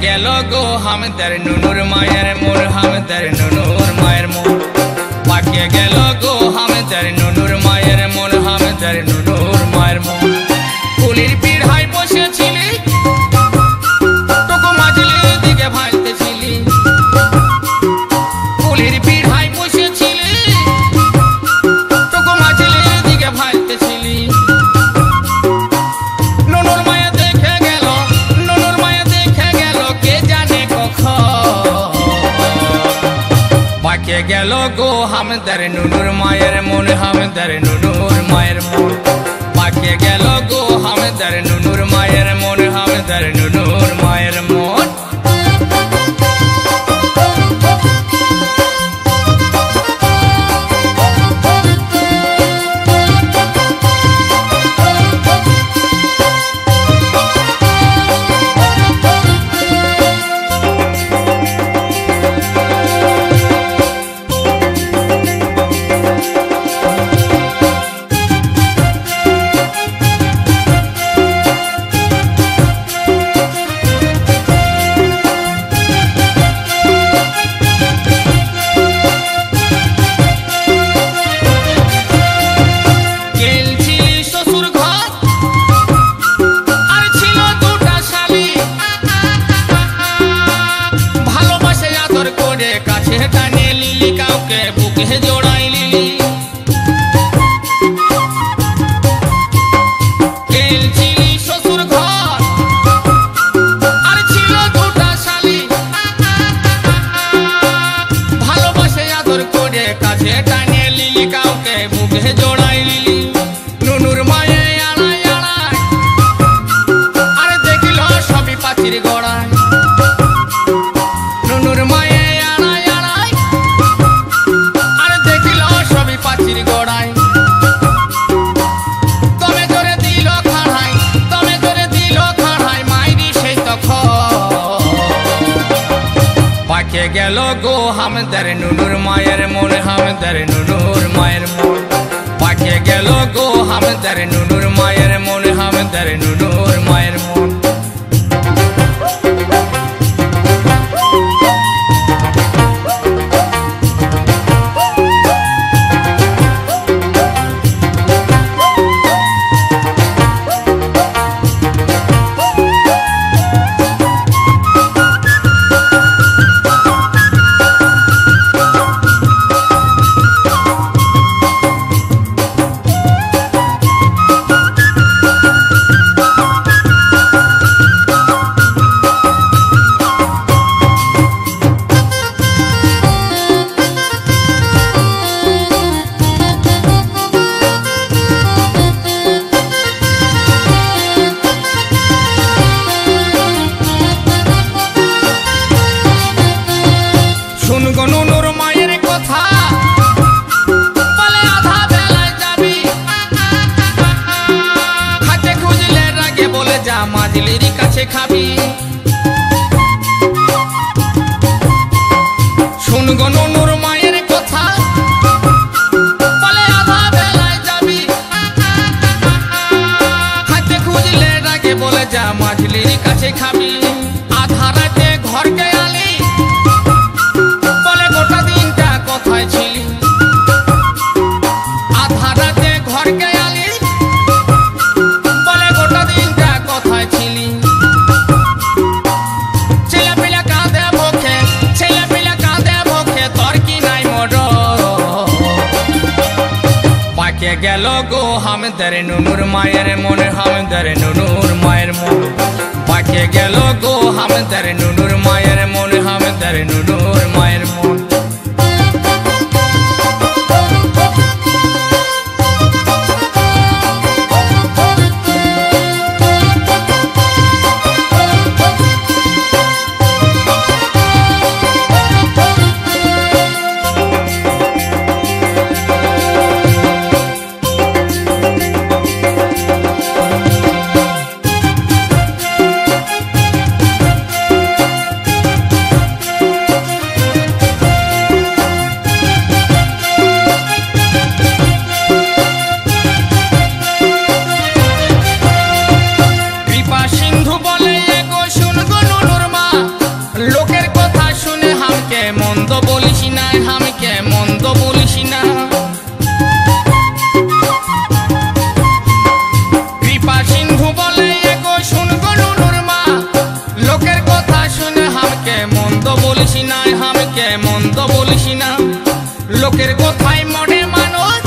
गेलो गो हम दर नुनुर मायर मोर हम दर नुनुर मायर मोर पाके गेलो गो हम दर नुनुर मायर मोर हम दर नुनुर मायर मोर कुलिर पीढ़ाई बसे छिली टुकु माजली दिके भालते छिली कुलिर पीढ़ाई बसे छिली टुकु माजली दिके भालते छिली पाके गेलो गो हम दर नुनुर मायर मोर हम दर नुनुर मायर मोर पाके गेलो गो हम दर नुनुर मायर मोर हम दर नुनुर मायर मोर गेलो गो हम दर नुनुर मायर मोर हम दर नुनुर मायर मोर पाके गेलो गो हम दर नुनुर मायर मोर हम दर नुनुर मायर मोर মাঝলির কাছে খাবি শুন গো নুনুর মায়ের কথা বলে আধা বেলায় যাবি হাতে খুঁজলে ডাকে বলে যা মাঝলির কাছে খাবি আধা রাতে ঘর গেলি বলে গেল গো হামদার নুনুর মায়ের মন হামদার নুনুর মায়ের মন পাকে গেল গো হামদার নুনুর মায়ের মন হামদার নুনুর মায়ের মন মন্দ বলিস না হামকে মন্দ বলিস না কৃপা সিন্ধু বলে এগো শুন গো নুনুর মা লোকের কথা শুনে হামকে মন্দ বলিস না হামকে মন্দ বলিস না লোকের কথাই মনে মানুষ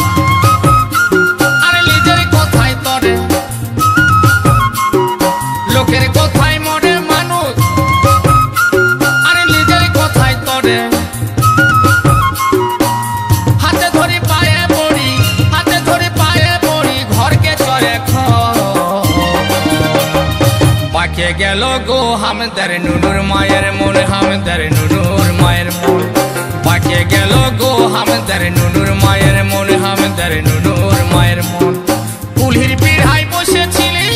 আর নিজের কথাই তরে লোকের কথাই মনে মানুষ আর নিজের কথাই তরে হাতে ধরে পায়ে পড়ি ঘরকে চরে পাকে গেল গো হামদার নুনুর মায়ের মন হামদার নুনুর মায়ের মন পাকে গেল গো হামদার নুনুর মায়ের মন হামদার নুনুর মায়ের মন কুলির পিড়ায় বসেছিলি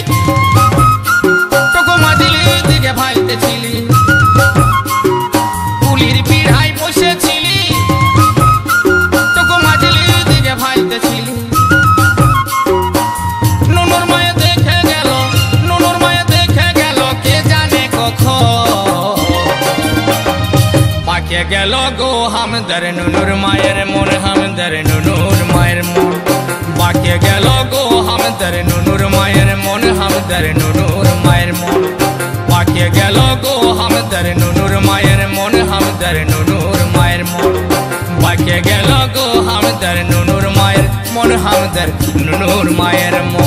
তোকে মাদিলি দিকে ভাইতেছিলি কুলির পিড়ায় বসেছিলি তোকে মাদিলি দিকে ভাইতেছিলি নুনুর মায়ে দেখে গেল কে জানে কখন পাকে গেল গো হামদার নুনুর মায়ের মন হামদার নুনুর মায়ের মন পাকে গেল গো হামদার নুনুর মায়ের মন হামদার নুনুর মায়ের মন পাকে গেল গো হামদার নুনুর মায়ের মন হামদার নুনুর মায়ের মন পাকে গেল গো হামদার নুনুর মায়ের মন হামদার নুনুর মায়ের মন